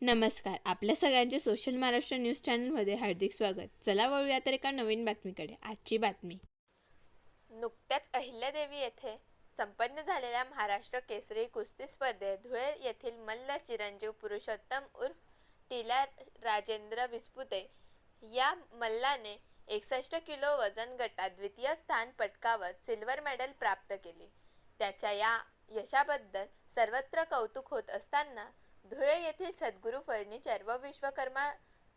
नमस्कार. आपल्या सगळ्यांचे सोशल महाराष्ट्र न्यूज चॅनलमध्ये हार्दिक स्वागत. चला वळूया तर एका नवीन बातमीकडे. आजची बातमी. नुकत्याच अहिल्यादेवी येथे संपन्न झालेल्या महाराष्ट्र केसरी कुस्ती स्पर्धेत धुळे येथील मल्ल चिरंजीव पुरुषोत्तम उर्फ टिला राजेंद्र विस्पुते या मल्लाने 61 किलो वजन गटात द्वितीय स्थान पटकावत सिल्वर मेडल प्राप्त केले. त्याच्या या यशाबद्दल सर्वत्र कौतुक होत असताना धुळे येथील सद्गुरू फर्निचर व विश्वकर्मा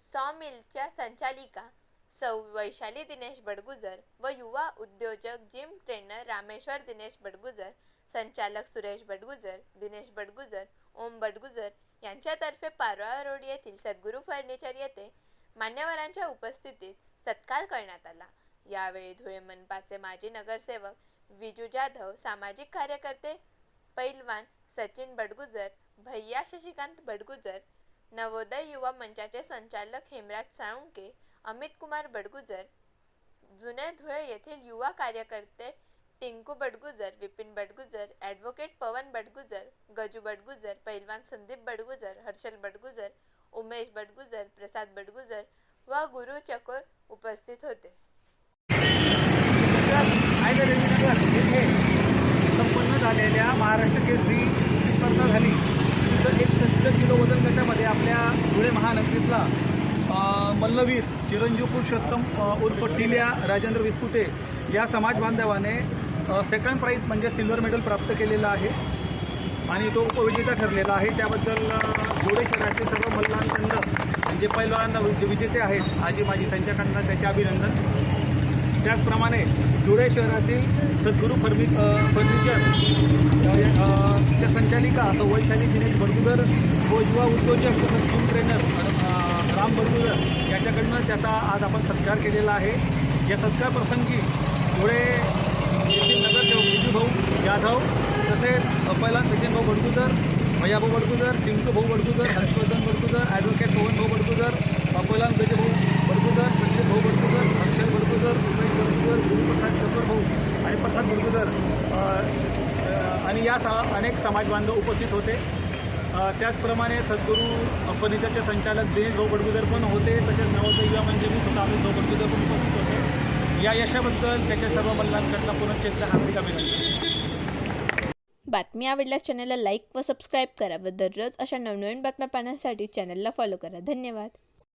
सॉ मिलच्या संचालिका सौ वैशाली दिनेश बडगुजर व युवा उद्योजक जिम ट्रेनर रामेश्वर दिनेश बडगुजर, संचालक सुरेश बडगुजर, दिनेश बडगुजर, ओम बडगुजर यांच्यातर्फे पारोळा रोड येथील सद्गुरू फर्निचर येथे मान्यवरांच्या उपस्थितीत सत्कार करण्यात आला. यावेळी धुळे मनपाचे माजी नगरसेवक विजू जाधव, सामाजिक कार्यकर्ते पैलवान सचिन बडगुजर, भैया शशिकांत बडगुजर, नवोदय युवा मंचाचे संचालक हेमराज साळुंके, अमित कुमार बडगुजर, जुने धुळे येथील युवा कार्यकर्ते टिंकू बडगुजर, विपिन बडगुजर, ॲडव्होकेट पवन बडगुजर, गजू बडगुजर, पैलवान संदीप बडगुजर, हर्षल बडगुजर, उमेश बडगुजर, प्रसाद बडगुजर व गुरु चकोर उपस्थित होते. संपन्न झालेल्या महाराष्ट्र केसरी स्पर्धा झाली. तिथं 61 किलो वजन गटामध्ये आपल्या धुळे महानगरीतला मल्लवीर चिरंजीव पुरुषोत्तम उर्फ टिल्या राजेंद्र विस्पुते या समाज बांधवाने सेकंड प्राईज म्हणजे सिल्वर मेडल प्राप्त केलेला आहे आणि तो उपविजेता ठरलेला आहे. त्याबद्दल धुळे शहराचे सर्व मल्लांकडनं जे पैलवान विजेते आहेत आजी माजी त्यांच्याकडनं त्याचे अभिनंदन. त्याचप्रमाणे धुळे शहरातील सद्गुरू फर्निचर त्या संचालिका सौ वैशाली दिनेश बडगुजर व युवा उद्योजक जिम ट्रेनर राम बडगुजर याच्याकडनं त्याचा आज आपण सत्कार केलेला आहे. या सत्कार प्रसंगी धुळे येथील नगरसेवक विजूभाऊ जाधव तसेच पैलवान सचिन भाऊ बडगुजर, भैयाभाऊ बडगुजर, टिंकू भाऊ बडगुजर, हर्षवर्धन बडगुजर, ॲडव्होकेट पवन भाऊ बडगुजर, पैलवान गजभाऊ बडगुजर, संदीप भाऊ बडगुजर, हर्षल बडगुजर, उमेश बडगुजर, गुरुप्रसाद चकोर भाऊ आणि प्रसाद बडगुजर आणि यासह अनेक समाज बांधव उपस्थित होते. त्याचप्रमाणे सद्गुरू फर्निचरचे संचालक दिनेश भाऊ बडगुजर पण होते. तसेच नवोदय युवा म्हणजे मी स्वतः अमित भाऊ बडगुजर पण उपस्थित होते. या यशाबद्दल त्याच्या सर्व मल्लांकडनं पुनश्च हार्दिक अभिनंदन. बातमी आवडल्यास चॅनलला लाईक व सबस्क्राईब करा व दररोज अशा नवनवीन बातम्या पाहण्यासाठी चॅनलला फॉलो करा. धन्यवाद.